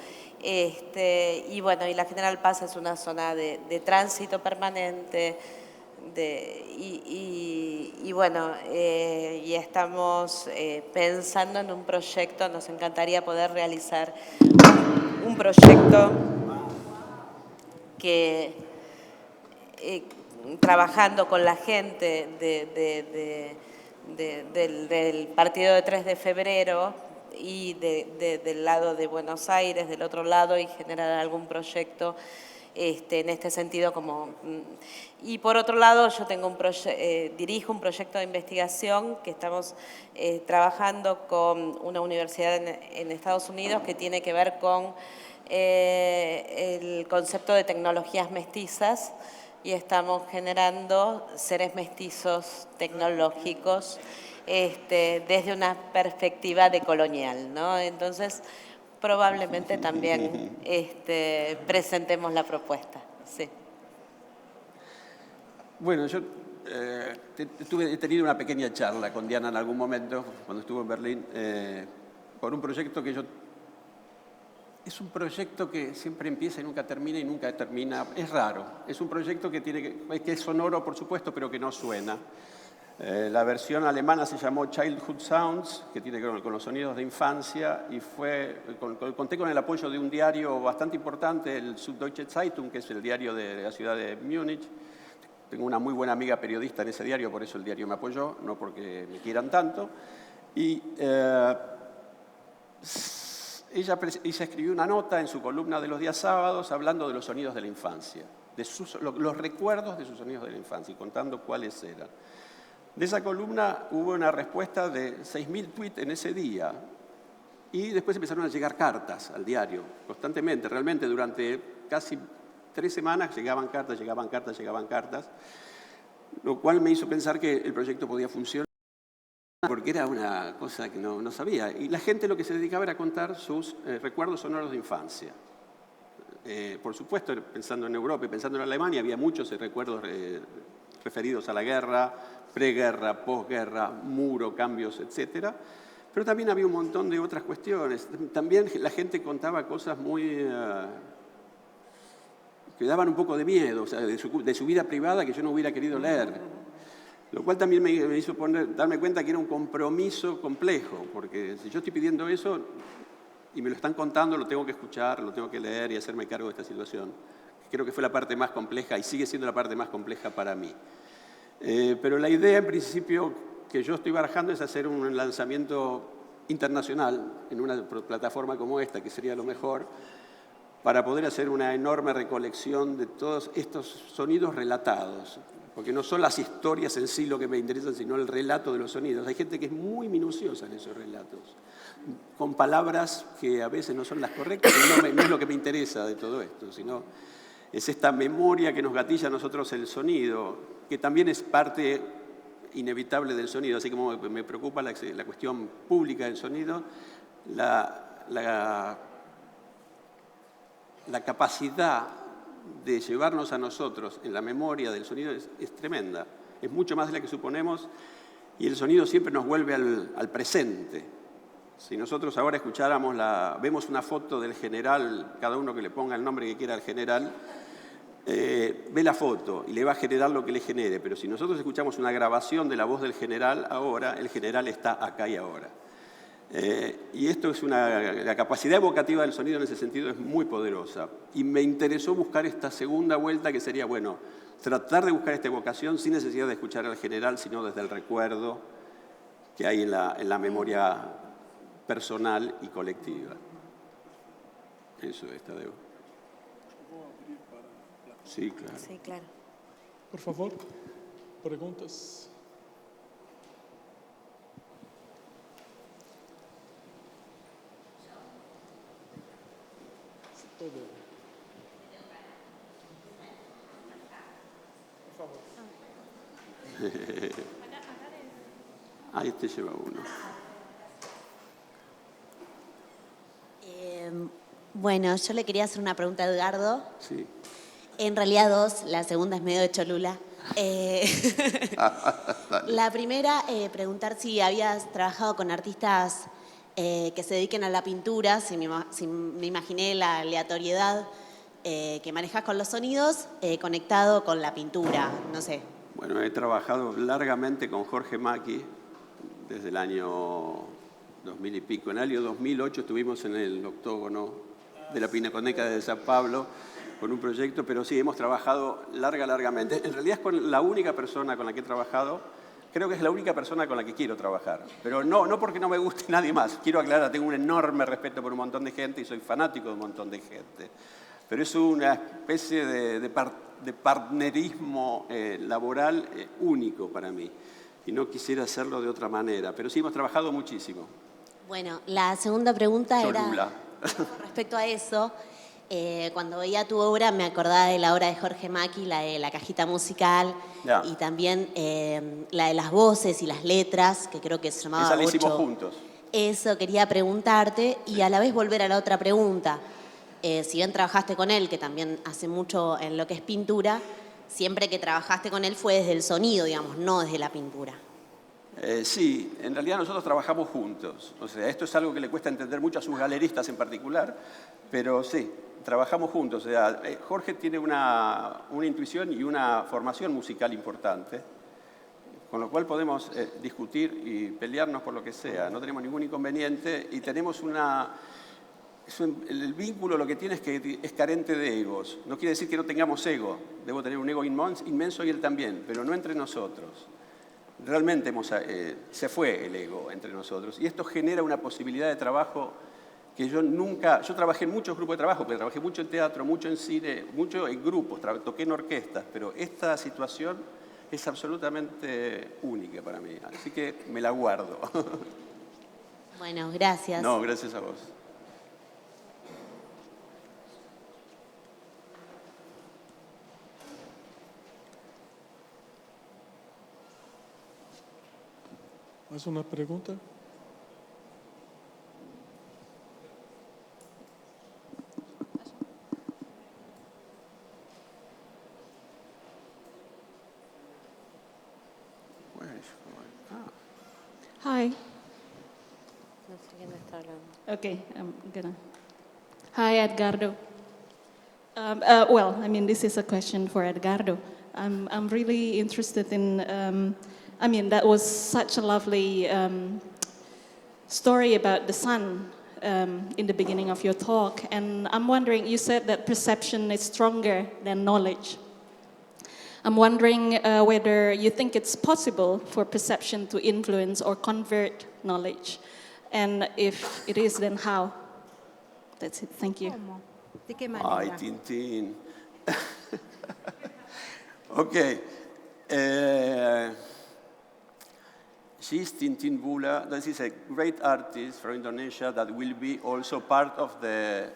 B: Y bueno, y la General Paz es una zona de tránsito permanente, y bueno, y estamos pensando en un proyecto, nos encantaría poder realizar un proyecto que trabajando con la gente del partido de 3 de febrero y del lado de Buenos Aires, del otro lado, y generar algún proyecto en este sentido. Y por otro lado, yo tengo dirijo un proyecto de investigación que estamos trabajando con una universidad en Estados Unidos que tiene que ver con el concepto de tecnologías mestizas, y estamos generando seres mestizos tecnológicos desde una perspectiva decolonial, ¿no? Entonces, probablemente también presentemos la propuesta. Sí.
C: Bueno, yo he tenido una pequeña charla con Diana en algún momento, cuando estuvo en Berlín, por un proyecto que es un proyecto que siempre empieza y nunca termina. Es raro. Es un proyecto que es sonoro, por supuesto, pero que no suena. La versión alemana se llamó Childhood Sounds, que tiene que ver con los sonidos de infancia, y conté con el apoyo de un diario bastante importante, el Süddeutsche Zeitung, que es el diario de la ciudad de Múnich. Tengo una muy buena amiga periodista en ese diario, por eso el diario me apoyó, no porque me quieran tanto. Y ella escribió una nota en su columna de los días sábados hablando de los sonidos de la infancia, los recuerdos de sus sonidos de la infancia y contando cuáles eran. De esa columna hubo una respuesta de 6.000 tweets en ese día y después empezaron a llegar cartas al diario constantemente. Realmente durante casi 3 semanas llegaban cartas, lo cual me hizo pensar que el proyecto podía funcionar porque era una cosa que no sabía. Y la gente lo que se dedicaba era a contar sus recuerdos sonoros de infancia. Por supuesto, pensando en Europa y pensando en Alemania, había muchos recuerdos referidos a la guerra, preguerra, posguerra, muro, cambios, etc. Pero también había un montón de otras cuestiones. También la gente contaba cosas que daban un poco de miedo, o sea, de su vida privada que yo no hubiera querido leer. Lo cual también me hizo darme cuenta que era un compromiso complejo, porque si yo estoy pidiendo eso y me lo están contando, lo tengo que escuchar, lo tengo que leer y hacerme cargo de esta situación. Creo que fue la parte más compleja y sigue siendo la parte más compleja para mí. Pero la idea, en principio, que yo estoy barajando es hacer un lanzamiento internacional en una plataforma como esta, que sería lo mejor, para poder hacer una enorme recolección de todos estos sonidos relatados. Porque no son las historias en sí lo que me interesan, sino el relato de los sonidos. Hay gente que es muy minuciosa en esos relatos, con palabras que a veces no son las correctas, y no es lo que me interesa de todo esto, sino es esta memoria que nos gatilla a nosotros el sonido, que también es parte inevitable del sonido. Así como me preocupa la cuestión pública del sonido, la capacidad de llevarnos a nosotros en la memoria del sonido es tremenda. Es mucho más de la que suponemos y el sonido siempre nos vuelve al presente. Si nosotros ahora escucháramos, vemos una foto del general, cada uno que le ponga el nombre que quiera al general, ve la foto y le va a generar lo que le genere, pero si nosotros escuchamos una grabación de la voz del general ahora, el general está acá y ahora. Y esto es la capacidad evocativa del sonido en ese sentido es muy poderosa. Y me interesó buscar esta segunda vuelta que sería, bueno, tratar de buscar esta evocación sin necesidad de escuchar al general, sino desde el recuerdo que hay en la memoria personal y colectiva. Eso es, Tadeo. Sí, claro.
B: Sí, claro.
D: Por favor, preguntas. Todo. Por favor.
C: Ahí te lleva uno.
E: Bueno, yo le quería hacer una pregunta a Edgardo.
C: Sí.
E: En realidad dos, la segunda es medio de Cholula. La primera, preguntar si habías trabajado con artistas que se dediquen a la pintura, si me imaginé la aleatoriedad que manejas con los sonidos, conectado con la pintura, no sé.
C: Bueno, he trabajado largamente con Jorge Macchi desde el año 2000 y pico. En el año 2008 estuvimos en el octógono de la Pinacoteca de San Pablo con un proyecto, pero sí, hemos trabajado largamente. En realidad es con la única persona con la que he trabajado, creo que es la única persona con la que quiero trabajar. Pero no porque no me guste nadie más. Quiero aclarar, tengo un enorme respeto por un montón de gente y soy fanático de un montón de gente. Pero es una especie de partnerismo laboral único para mí. Y no quisiera hacerlo de otra manera. Pero sí, hemos trabajado muchísimo.
E: Bueno, la segunda pregunta
C: Cholula.
E: era respecto a eso. Cuando veía tu obra me acordaba de la obra de Jorge Macchi, la de La Cajita Musical,
C: Ya.
E: y también la de las voces y las letras, que creo que se llamaba
C: Esa la hicimos
E: Ocho.
C: juntos.
E: Eso quería preguntarte y a la vez volver a la otra pregunta. Si bien trabajaste con él, que también hace mucho en lo que es pintura, siempre que trabajaste con él fue desde el sonido, digamos, no desde la pintura.
C: Sí, en realidad nosotros trabajamos juntos. O sea, esto es algo que le cuesta entender mucho a sus galeristas en particular, pero sí, trabajamos juntos. O sea, Jorge tiene una intuición y una formación musical importante, con lo cual podemos discutir y pelearnos por lo que sea. No tenemos ningún inconveniente y tenemos el vínculo lo que tiene es que es carente de egos. No quiere decir que no tengamos ego. Debo tener un ego inmenso y él también, pero no entre nosotros. Realmente se fue el ego entre nosotros y esto genera una posibilidad de trabajo que yo trabajé en muchos grupos de trabajo, pero trabajé mucho en teatro, mucho en cine, mucho en grupos, toqué en orquestas, pero esta situación es absolutamente única para mí, así que me la guardo.
E: Bueno, gracias.
C: No, gracias a vos.
D: ¿Más una pregunta?
F: Hi.
B: No sé quién está hablando.
F: Okay, I'm gonna. Hi, Edgardo. This is a question for Edgardo. I'm really interested in. That was such a lovely story about the sun in the beginning of your talk, and I'm wondering. You said that perception is stronger than knowledge. I'm wondering whether you think it's possible for perception to influence or convert knowledge, and if it is, then how? That's it. Thank you.
G: ¿Cómo? ¿De qué manera?
C: Ay, Tintín. Ok. She's Tintin Bula. This is a great artist from Indonesia that will be also part of the...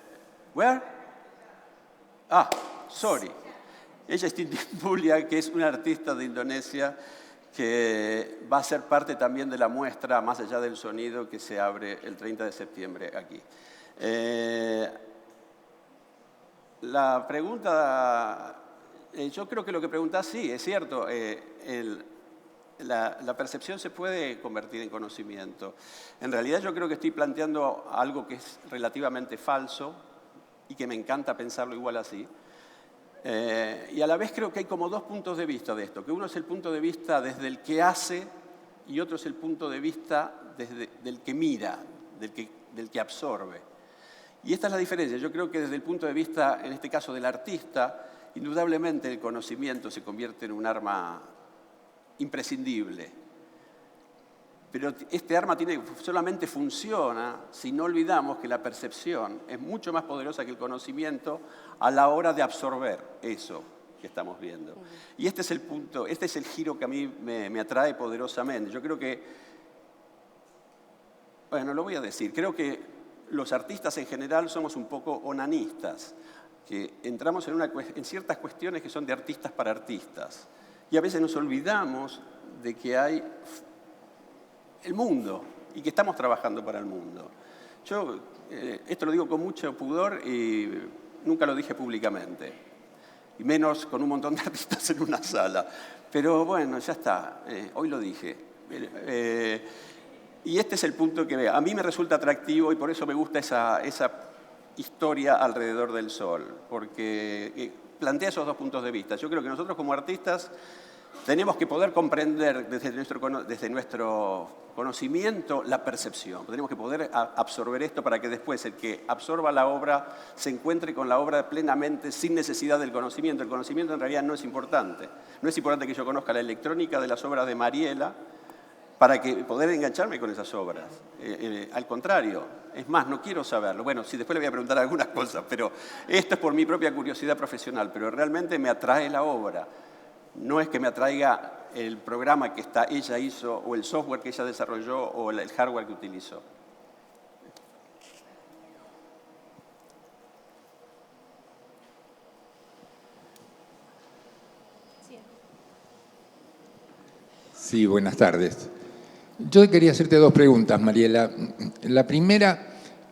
C: Where? Sorry. Ella es Tintin Bula, que es una artista de Indonesia que va a ser parte también de la muestra Más allá del sonido que se abre el 30 de septiembre aquí. La pregunta, yo creo que lo que preguntás sí, es cierto. La percepción se puede convertir en conocimiento. En realidad yo creo que estoy planteando algo que es relativamente falso y que me encanta pensarlo igual así. Y a la vez creo que hay como dos puntos de vista de esto, que uno es el punto de vista desde el que hace y otro es el punto de vista del que mira, del que absorbe. Y esta es la diferencia. Yo creo que desde el punto de vista, en este caso del artista, indudablemente el conocimiento se convierte en un arma imprescindible. Pero este arma solamente funciona si no olvidamos que la percepción es mucho más poderosa que el conocimiento a la hora de absorber eso que estamos viendo. Y este es el punto, este es el giro que a mí me atrae poderosamente. Yo creo que, bueno, lo voy a decir, creo que los artistas en general somos un poco onanistas, que entramos en ciertas cuestiones que son de artistas para artistas. Y a veces nos olvidamos de que hay el mundo y que estamos trabajando para el mundo. Yo esto lo digo con mucho pudor y nunca lo dije públicamente, y menos con un montón de artistas en una sala. Pero bueno, ya está, hoy lo dije. Y este es el punto que a mí me resulta atractivo y por eso me gusta esa historia alrededor del sol, porque plantea esos dos puntos de vista. Yo creo que nosotros como artistas tenemos que poder comprender desde nuestro conocimiento la percepción. Tenemos que poder absorber esto para que después el que absorba la obra se encuentre con la obra plenamente sin necesidad del conocimiento. El conocimiento en realidad no es importante. No es importante que yo conozca la electrónica de las obras de Mariela para poder engancharme con esas obras. Al contrario, es más, no quiero saberlo. Bueno, sí, después le voy a preguntar algunas cosas, pero esto es por mi propia curiosidad profesional, pero realmente me atrae la obra. No es que me atraiga el programa que ella hizo, o el software que ella desarrolló, o el hardware que utilizó.
G: Sí, buenas tardes. Yo quería hacerte dos preguntas, Mariela. La primera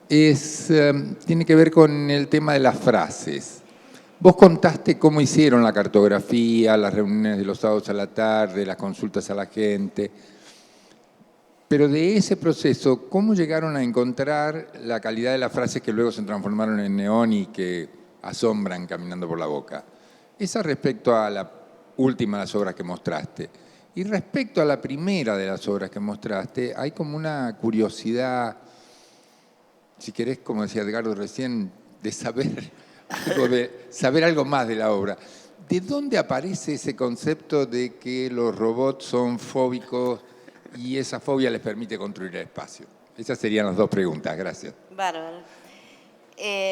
G: tiene que ver con el tema de las frases. Vos contaste cómo hicieron la cartografía, las reuniones de los sábados a la tarde, las consultas a la gente, pero de ese proceso, ¿cómo llegaron a encontrar la calidad de las frases que luego se transformaron en neón y que asombran caminando por la boca? Esa respecto a la última de las obras que mostraste. Y respecto a la primera de las obras que mostraste, hay como una curiosidad, si querés, como decía Edgardo recién, de saber algo más de la obra. ¿De dónde aparece ese concepto de que los robots son fóbicos y esa fobia les permite construir el espacio? Esas serían las dos preguntas. Gracias.
B: Bárbaro.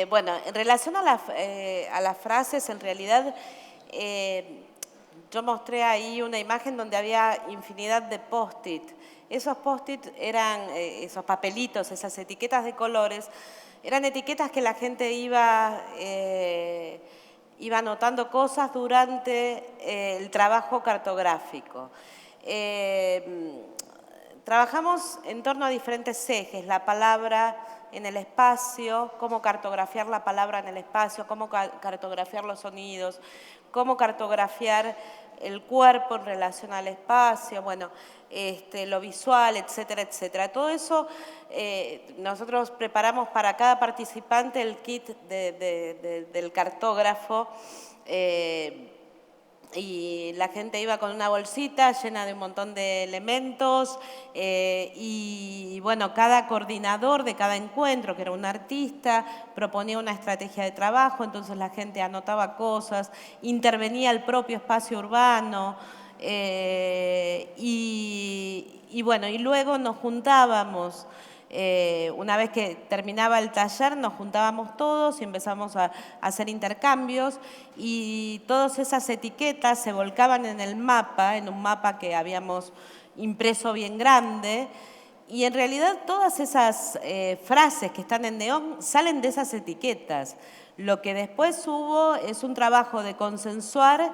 B: Bueno, en relación a las frases, en realidad yo mostré ahí una imagen donde había infinidad de post-it. Esos post-it eran esos papelitos, esas etiquetas de colores, eran etiquetas que la gente iba anotando cosas durante el trabajo cartográfico. Trabajamos en torno a diferentes ejes, la palabra en el espacio, cómo cartografiar la palabra en el espacio, cómo cartografiar los sonidos, cómo cartografiar el cuerpo en relación al espacio, bueno, lo visual, etcétera, etcétera. Todo eso nosotros preparamos para cada participante el kit del cartógrafo y la gente iba con una bolsita llena de un montón de elementos y bueno, cada coordinador de cada encuentro, que era un artista, proponía una estrategia de trabajo, entonces la gente anotaba cosas, intervenía el propio espacio urbano y bueno, y luego nos juntábamos. Una vez que terminaba el taller nos juntábamos todos y empezamos a hacer intercambios y todas esas etiquetas se volcaban en el mapa, en un mapa que habíamos impreso bien grande y en realidad todas esas frases que están en neón salen de esas etiquetas. Lo que después hubo es un trabajo de consensuar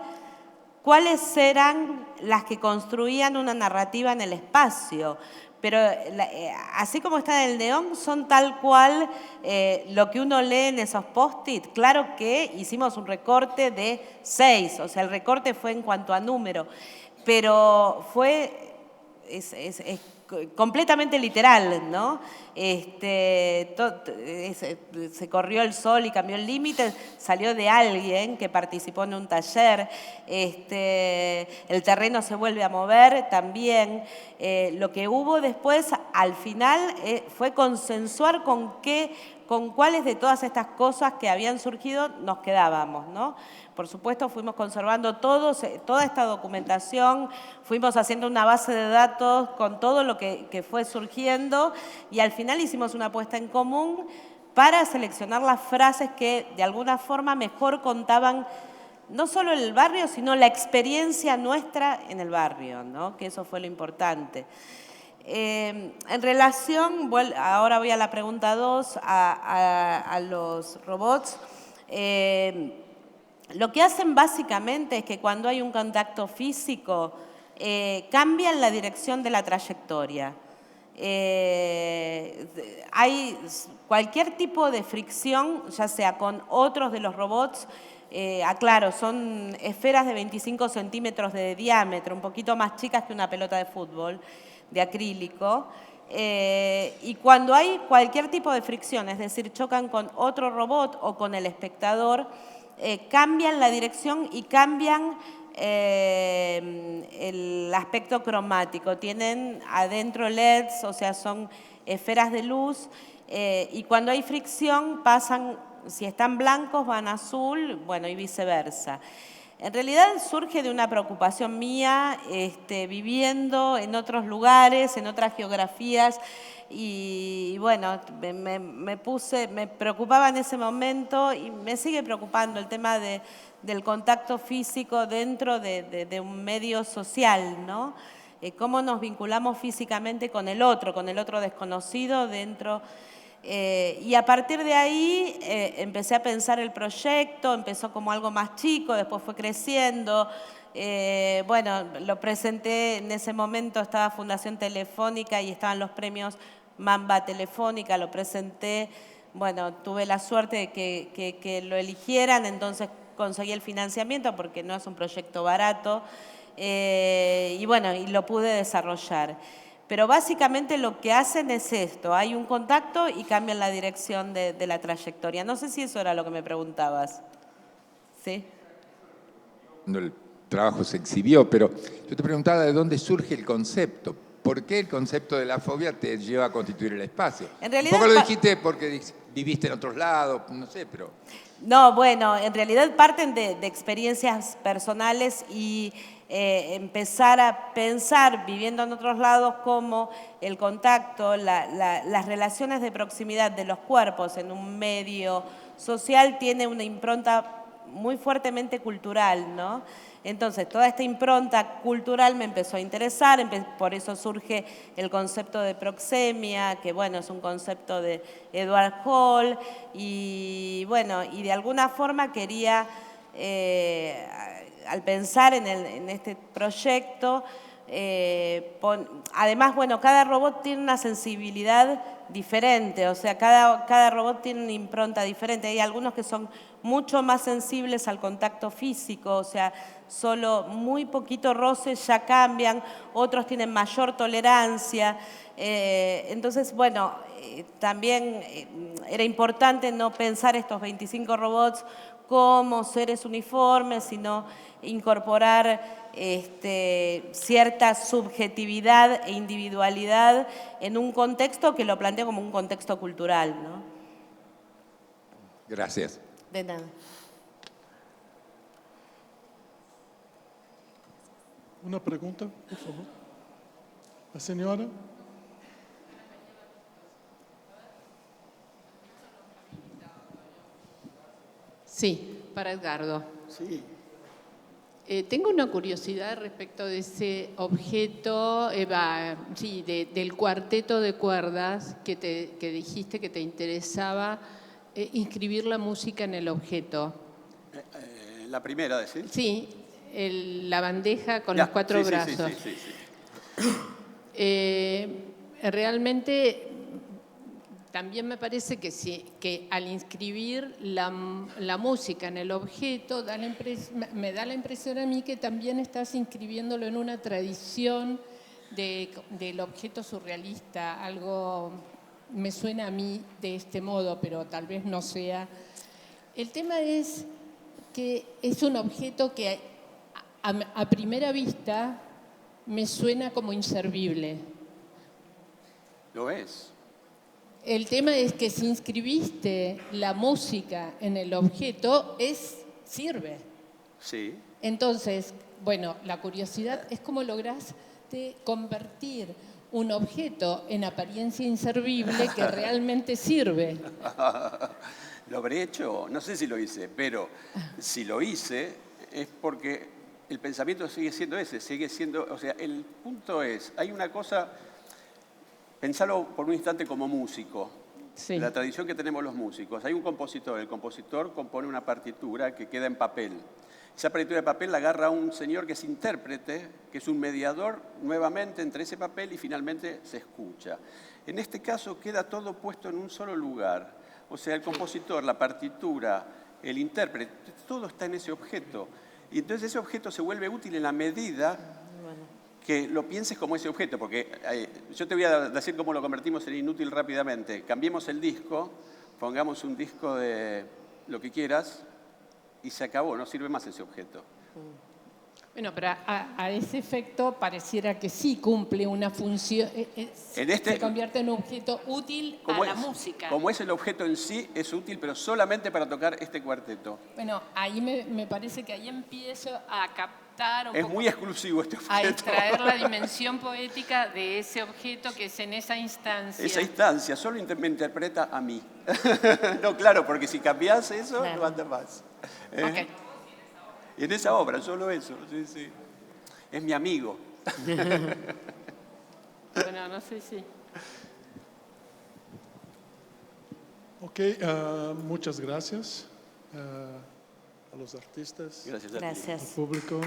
B: cuáles eran las que construían una narrativa en el espacio. Pero así como está en el neón, son tal cual lo que uno lee en esos post-it. Claro que hicimos un recorte de 6, o sea, el recorte fue en cuanto a número, pero es completamente literal, ¿no? Se corrió el sol y cambió el límite, salió de alguien que participó en un taller, el terreno se vuelve a mover también. Lo que hubo después, al final, fue consensuar con cuáles de todas estas cosas que habían surgido nos quedábamos, ¿no? Por supuesto, fuimos conservando toda esta documentación, fuimos haciendo una base de datos con todo lo que fue surgiendo y al final hicimos una apuesta en común para seleccionar las frases que de alguna forma mejor contaban no solo el barrio, sino la experiencia nuestra en el barrio, ¿no? Que eso fue lo importante. En relación, ahora voy a la pregunta 2, a los robots. Lo que hacen básicamente es que cuando hay un contacto físico, cambian la dirección de la trayectoria. Hay cualquier tipo de fricción, ya sea con otros de los robots, aclaro, son esferas de 25 centímetros de diámetro, un poquito más chicas que una pelota de fútbol, de acrílico. Y cuando hay cualquier tipo de fricción, es decir, chocan con otro robot o con el espectador, cambian la dirección y cambian el aspecto cromático. Tienen adentro LEDs, o sea, son esferas de luz, y cuando hay fricción pasan, si están blancos van a azul, bueno, y viceversa. En realidad surge de una preocupación mía, viviendo en otros lugares, en otras geografías, y bueno, me preocupaba en ese momento y me sigue preocupando el tema del contacto físico dentro de un medio social, ¿no? Cómo nos vinculamos físicamente con el otro desconocido dentro. Y a partir de ahí empecé a pensar el proyecto, empezó como algo más chico, después fue creciendo. Bueno, lo presenté en ese momento, estaba Fundación Telefónica y estaban los premios Mamba Telefónica, lo presenté, bueno, tuve la suerte de que lo eligieran, entonces conseguí el financiamiento porque no es un proyecto barato, y bueno, y lo pude desarrollar. Pero básicamente lo que hacen es esto, hay un contacto y cambian la dirección de la trayectoria. No sé si eso era lo que me preguntabas. ¿Sí?
G: El trabajo se exhibió, pero yo te preguntaba de dónde surge el concepto. ¿Por qué el concepto de la fobia te lleva a constituir el espacio?
B: En realidad,
G: un poco lo dijiste porque viviste en otros lados, no sé, pero...
B: No, bueno, en realidad parten de experiencias personales y empezar a pensar, viviendo en otros lados, cómo el contacto, las relaciones de proximidad de los cuerpos en un medio social tiene una impronta muy fuertemente cultural, ¿no? Entonces, toda esta impronta cultural me empezó a interesar, por eso surge el concepto de proxemia, que bueno, es un concepto de Edward Hall, y bueno, y de alguna forma quería, al pensar en este proyecto, además, bueno, cada robot tiene una sensibilidad diferente, o sea, cada robot tiene una impronta diferente. Hay algunos que son mucho más sensibles al contacto físico, o sea, solo muy poquito roce ya cambian, otros tienen mayor tolerancia. Entonces, bueno, también era importante no pensar estos 25 robots como seres uniformes, sino incorporar cierta subjetividad e individualidad en un contexto que lo planteo como un contexto cultural, ¿no?
G: Gracias.
B: De nada.
D: Una pregunta, por favor. La señora.
H: Sí, para Edgardo.
C: Sí.
H: Tengo una curiosidad respecto de ese objeto, del cuarteto de cuerdas que dijiste que te interesaba inscribir la música en el objeto.
C: La primera, ¿decís?
H: Sí, la bandeja con los 4
C: sí,
H: brazos.
C: Sí.
H: Realmente también me parece que al inscribir la música en el objeto, me da la impresión a mí que también estás inscribiéndolo en una tradición del objeto surrealista. Algo me suena a mí de este modo, pero tal vez no sea. El tema es que es un objeto que a primera vista me suena como inservible.
C: Lo es.
H: El tema es que si inscribiste la música en el objeto, sirve.
C: Sí.
H: Entonces, bueno, la curiosidad es cómo lograste convertir un objeto en apariencia inservible que realmente sirve.
C: ¿Lo habré hecho? No sé si lo hice, pero si lo hice es porque el pensamiento sigue siendo ese, o sea, el punto es, hay una cosa, pensalo por un instante como músico,
H: Sí.
C: la tradición que tenemos los músicos. Hay un compositor, el compositor compone una partitura que queda en papel. Esa partitura de papel la agarra un señor que es intérprete, que es un mediador nuevamente entre ese papel y finalmente se escucha. En este caso queda todo puesto en un solo lugar. O sea, el compositor, la partitura, el intérprete, todo está en ese objeto. Y entonces ese objeto se vuelve útil en la medida que lo pienses como ese objeto, porque yo te voy a decir cómo lo convertimos en inútil rápidamente. Cambiemos el disco, pongamos un disco de lo que quieras y se acabó, no sirve más ese objeto.
H: Bueno, pero a ese efecto pareciera que sí cumple una función, se convierte en un objeto útil a la música.
C: Como es el objeto en sí, es útil, pero solamente para tocar este cuarteto.
H: Bueno, ahí me parece que ahí empiezo a captar un
C: Es
H: poco,
C: muy exclusivo este objeto.
H: a extraer la dimensión poética de ese objeto que es en esa instancia.
C: Esa instancia solo me interpreta a mí. No, claro, porque si cambias eso,
B: Claro.
C: no anda más.
H: Ok.
C: Y en esa obra, solo eso, sí, sí. Es mi amigo.
H: Bueno, no sé si...
D: Ok, muchas gracias a los artistas,
C: Gracias a ti.
B: Gracias.
D: al público.